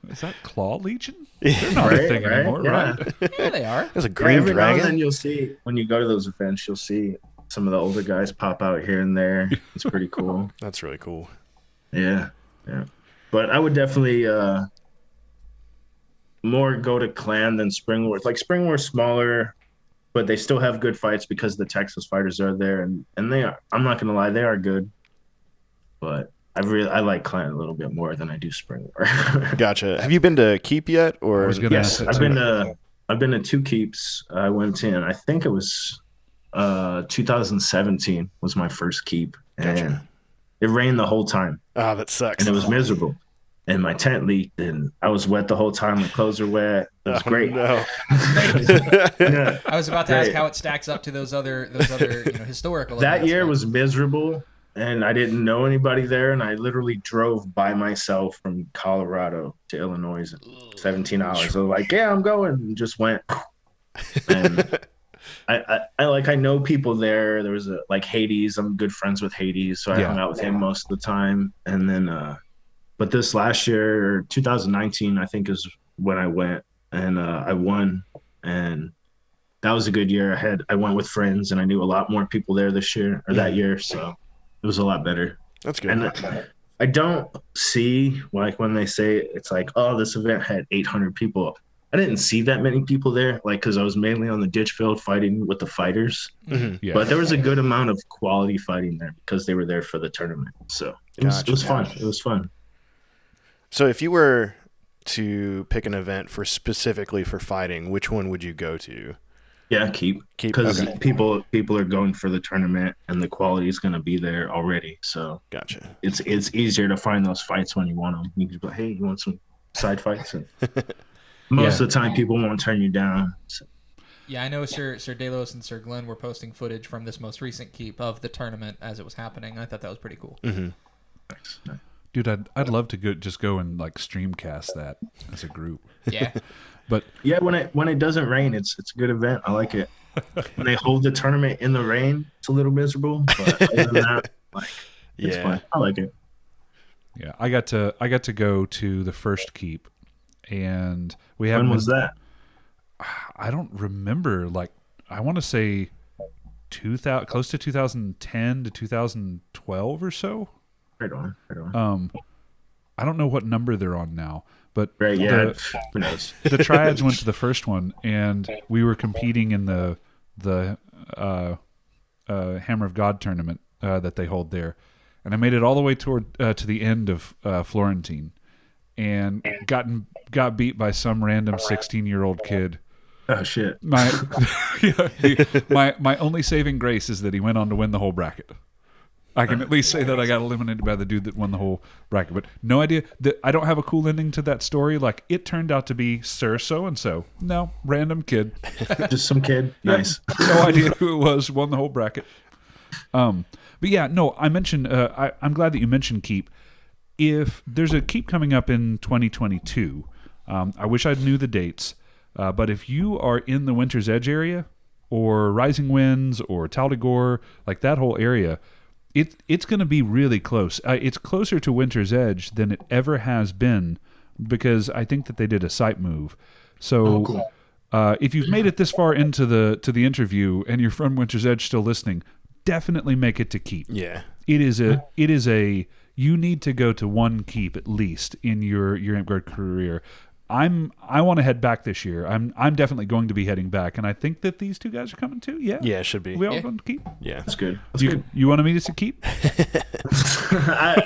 Is that Claw Legion? They're not a Right, thing right, anymore, yeah. right? Yeah, they are. There's a green Every now and then dragon. you'll see when you go to those events, you'll see some of the older guys pop out here and there. It's pretty cool. That's really cool. Yeah. But I would definitely more go to clan than Spring War. Like Spring War smaller, but they still have good fights because the Texas fighters are there, and they are. I'm not gonna lie, they are good. But I like clan a little bit more than I do Spring War. Gotcha. Have you been to Keep yet? Or I was gonna Yes, ask that I've too. been to 2 keeps. I went in. I think it was 2017 was my first keep, and Gotcha. it rained the whole time, Oh, that sucks. and it was miserable. And my tent leaked, and I was wet the whole time. My clothes were wet. It was great. No. Yeah. I was about to ask Right. how it stacks up to those other historical That events, year but- was miserable, and I didn't know anybody there, and I literally drove by myself from Colorado to Illinois in 17 hours. So like, yeah, I'm going, and just went. And I know people there. There was like Hades. I'm good friends with Hades, so I hung out with him most of the time. And then, but this last year, 2019, I think is when I went, and I won, and that was a good year. I went with friends, and I knew a lot more people there this year or that year, so it was a lot better. That's good. And I don't see like when they say it's like, oh, this event had 800 people. I didn't see that many people there, like because I was mainly on the ditch field fighting with the fighters. Yeah. But there was a good amount of quality fighting there because they were there for the tournament. So it was fun. It was fun. So if you were to pick an event for specifically for fighting, which one would you go to? Yeah, keep because okay. people are going for the tournament and the quality is going to be there already. So Gotcha. it's easier to find those fights when you want them. You can be like, hey, you want some side fights? And most of the time, people won't turn you down. So. Yeah, I know Sir Delos and Sir Glenn were posting footage from this most recent keep of the tournament as it was happening. I thought that was pretty cool. Mm-hmm. Nice. Dude, I'd love to go and like streamcast that as a group. Yeah. But Yeah, when it doesn't rain, it's a good event. I like it. When they hold the tournament in the rain, it's a little miserable, but other than that, like it's fun. I like it. yeah, I got to go to the first keep, and we haven't. When was that? I don't remember. Like I want to say 2000, close to 2010 to 2012 or so. Right on. I don't know what number they're on now, but Right, yeah. Who knows? the triads went to the first one, and we were competing in the the Hammer of God tournament that they hold there, and I made it all the way toward to the end of Florentine, and got beat by some random 16-year-old kid. Oh shit! My only saving grace is that he went on to win the whole bracket. I can at least say that I got eliminated by the dude that won the whole bracket, but no idea that I don't have a cool ending to that story. Like, it turned out to be Sir So-and-so. No, random kid. Just some kid. Nice. No idea who it was, won the whole bracket. But yeah, no, I mentioned, I'm glad that you mentioned Keep. If there's a Keep coming up in 2022, I wish I knew the dates, but if you are in the Winter's Edge area, or Rising Winds, or Tal'Degor, like that whole area, it's going to be really close. It's closer to Winter's Edge than it ever has been, because I think that they did a site move. So cool. If you've made it this far into the interview and you're from Winter's Edge still listening, definitely make it to Keep. Yeah. It is a you need to go to one Keep at least in your Amp-Guard career. I want to head back this year. I'm definitely going to be heading back, and I think that these two guys are coming too. Yeah, Yeah, it should be. we all going to Keep. Yeah. That's good. That's You good. you want to meet us at Keep?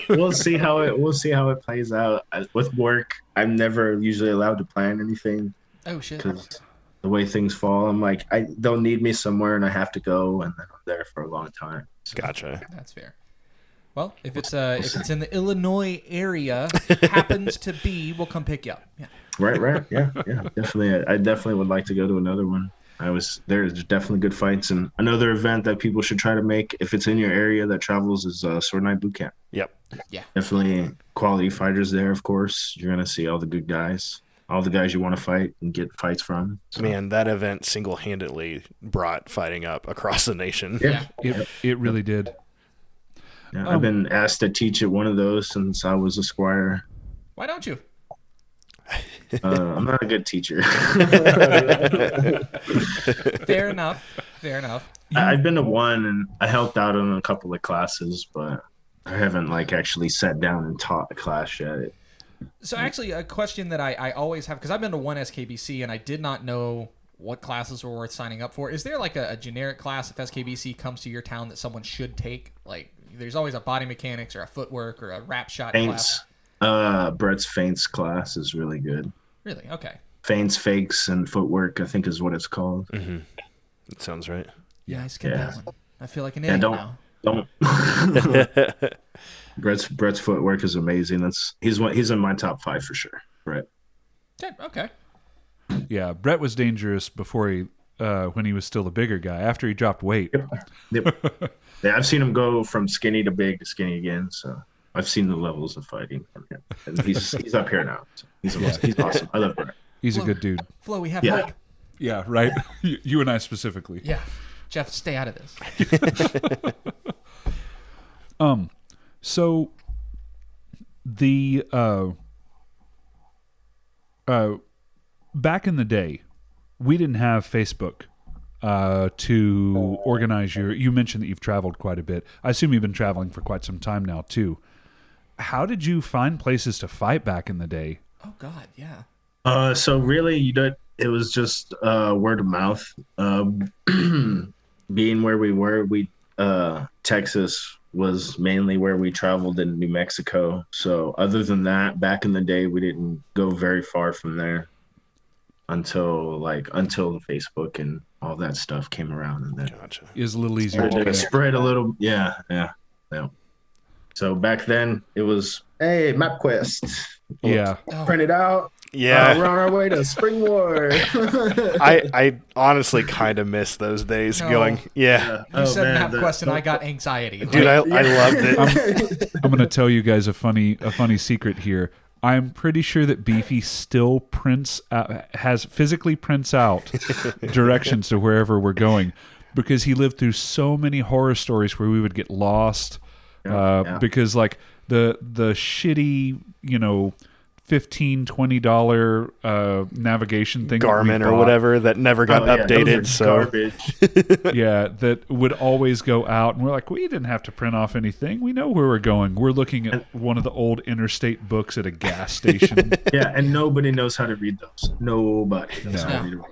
We'll see how it plays out. With work, I'm never usually allowed to plan anything Oh shit. because the way things fall, I'm like, they'll need me somewhere and I have to go, and then I'm there for a long time. So, Gotcha. That's fair. Well, if it's in the Illinois area, happens to be, we'll come pick you up. Yeah. right, yeah, definitely. I definitely would like to go to another one. There's definitely good fights, and another event that people should try to make if it's in your area that travels is Sword Night Boot Camp. Yep. Definitely quality fighters there. Of course, you're gonna see all the good guys, all the guys you want to fight and get fights from. So, Man, that event single-handedly brought fighting up across the nation. yeah. It really did. Yeah, I've been asked to teach at one of those since I was a squire. Why don't you? I'm not a good teacher. Fair enough. I've been to one and I helped out in a couple of classes, but I haven't actually sat down and taught a class yet. So actually, a question that I always have, because I've been to one SKBC and I did not know what classes were worth signing up for. Is there a generic class if SKBC comes to your town that someone should take? There's always a body mechanics or a footwork or a rap shot class. Brett's feints class is really good. Really? Okay. Feints, fakes, and footwork, I think is what it's called. Mm-hmm. That sounds right. Yeah, I skipped that one. I feel like an Yeah, idiot now. don't. Brett's footwork is amazing. He's in my top 5 for sure. Brett. Okay. Yeah, Brett was dangerous before he when he was still a bigger guy. After he dropped weight. Yep. Yeah, I've seen him go from skinny to big to skinny again. So I've seen the levels of fighting from him, and he's up here now. So he's awesome. I love Brett. He's a good dude. Flo, we have Yeah. hope. Yeah, right. You and I specifically. Yeah. Jeff, stay out of this. So the back in the day, we didn't have Facebook to organize you mentioned that you've traveled quite a bit. I assume you've been traveling for quite some time now too. How did you find places to fight back in the day? Oh God, yeah. So really, it was just word of mouth. Being where we were, Texas was mainly where we traveled in New Mexico. So other than that, back in the day, we didn't go very far from there until the Facebook and all that stuff came around, and then Gotcha. It was a little easier. spread a little. Yeah. So back then it was, hey, MapQuest. Yeah. Print it out. Yeah. We're on our way to Spring War. I honestly kind of miss those days No. going, yeah. You said MapQuest and I got anxiety. Dude, I loved it. I'm going to tell you guys a funny secret here. I'm pretty sure that Beefy still physically prints out directions to wherever we're going, because he lived through so many horror stories where we would get lost because the shitty, $15-$20 navigation thing, Garmin or whatever that never got updated. So garbage. yeah, that would always go out, and we're like, we didn't have to print off anything. We know where we're going. We're looking at one of the old interstate books at a gas station. Yeah, and nobody knows how to read those. Nobody knows how to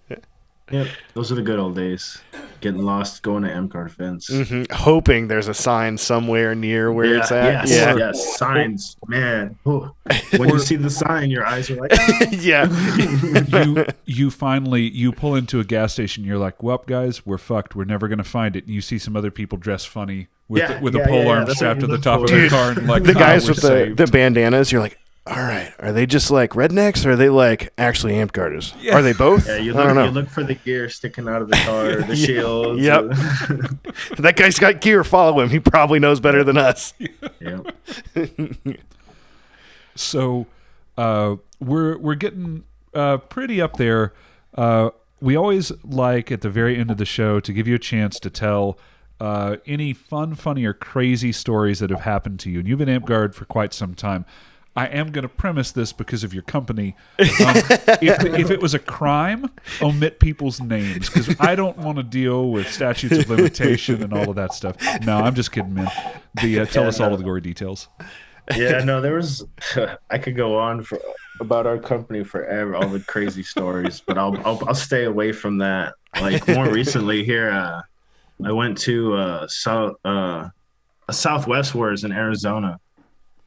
read. Yep, those are the good old days. Getting lost, going to M-Card events. Hoping there's a sign somewhere near where it's at. Yes, signs, man. When you see the sign, your eyes are like, oh. Yeah. you finally pull into a gas station. You're like, well, guys, we're fucked. We're never gonna find it. And you see some other people dressed funny with a pole arm strapped to the top of their car, and like the guys with the bandanas. You're like, all right, are they just like rednecks, or are they like actually Amtgarders? Yeah. Are they both? Yeah, I don't know. You look for the gear sticking out of the car, the shields. Yep. That guy's got gear. Follow him. He probably knows better than us. Yep. So we're getting pretty up there. We always like at the very end of the show to give you a chance to tell any fun, funny, or crazy stories that have happened to you. And you've been Amtgard for quite some time. I am going to premise this because of your company. If it was a crime, omit people's names, because I don't want to deal with statutes of limitation and all of that stuff. No, I'm just kidding, man. Tell us all of the gory details. Yeah, no, there was. I could go on about our company forever, all the crazy stories, but I'll stay away from that. Like more recently here, I went to a Southwest Wars in Arizona.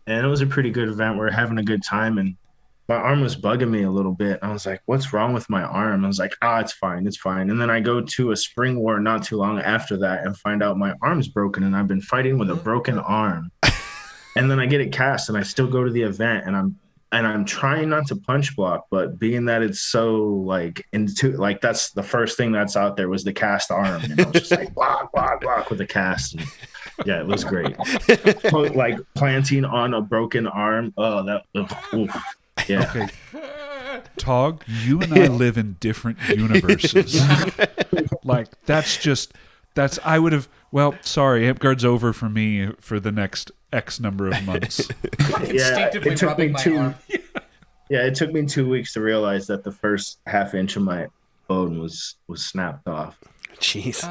And it was a pretty good event. We were having a good time, and my arm was bugging me a little bit. I was like, what's wrong with my arm? I was like, it's fine. It's fine. And then I go to a spring war not too long after that and find out my arm's broken, and I've been fighting with a broken arm. And then I get it cast, and I still go to the event, and I'm trying not to punch block, but being that it's so that's the first thing that's out there was the cast arm. And I was just like block with the cast. And yeah, it was great. Like planting on a broken arm. Oh, yeah. Okay. Tog, you and I live in different universes. Like I would have. Well, sorry, Amtgard's over for me for the next X number of months. Instinctively rubbing my arm. Yeah, it took me 2 weeks to realize that the first half inch of my bone was snapped off. Jeez.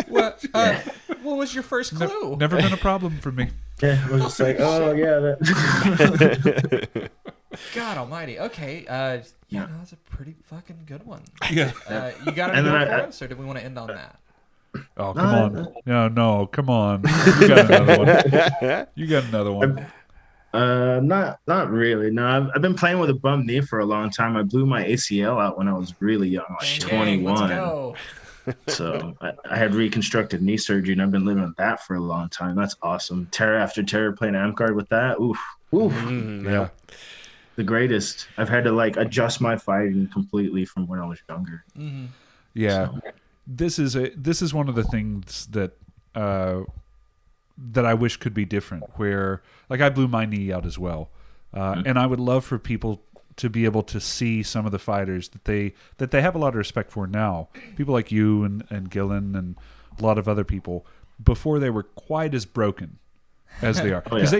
What was your first clue? Never been a problem for me. Yeah, I was just like, oh yeah. That. God Almighty. Okay. No, that's a pretty fucking good one. Yeah. You got any more for us, or do we want to end on that? Oh, come on. No, come on. You got another one. Not really. No, I've been playing with a bum knee for a long time. I blew my ACL out when I was really young, like 21. Let's go. So I had reconstructed knee surgery, and I've been living with that for a long time. That's awesome. Terror after terror, playing Amtgard with that. Oof. Yeah. The greatest. I've had to adjust my fighting completely from when I was younger. Mm-hmm. Yeah. So. This is one of the things that I wish could be different. Where I blew my knee out as well, and I would love for people to be able to see some of the fighters that they have a lot of respect for now. People like you and Gillen and a lot of other people before they were quite as broken as they are. Because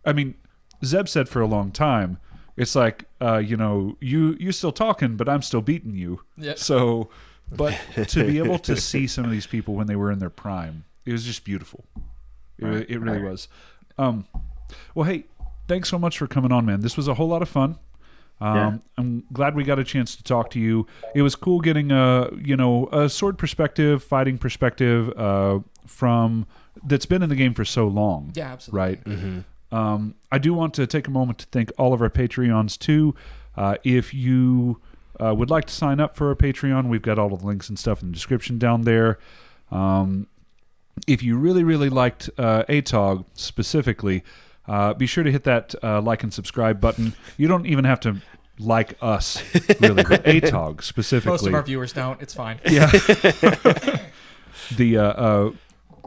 I mean, Zeb said for a long time, it's like you still talking, but I'm still beating you. Yep. So. But to be able to see some of these people when they were in their prime, it was just beautiful. It really was. Well, hey, thanks so much for coming on, man. This was a whole lot of fun. I'm glad we got a chance to talk to you. It was cool getting a sword perspective, fighting perspective from that's been in the game for so long. Yeah, absolutely. Right. Mm-hmm. I do want to take a moment to thank all of our Patreons too. If you would like to sign up for our Patreon, we've got all of the links and stuff in the description down there. If you really, really liked Atog specifically, be sure to hit that like and subscribe button. You don't even have to like us, really, but Atog specifically. Most of our viewers don't. It's fine. Yeah.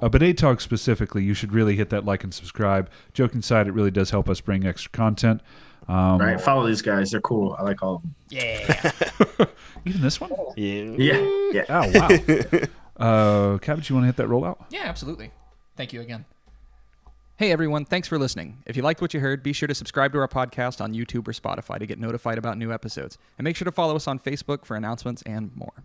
But Atog specifically, you should really hit that like and subscribe. Joking aside, it really does help us bring extra content. Right, follow these guys. They're cool. I like all of them. Yeah. Even this one? Yeah. Oh, wow. Cabbage, you want to hit that rollout? Yeah, absolutely. Thank you again. Hey, everyone. Thanks for listening. If you liked what you heard, be sure to subscribe to our podcast on YouTube or Spotify to get notified about new episodes. And make sure to follow us on Facebook for announcements and more.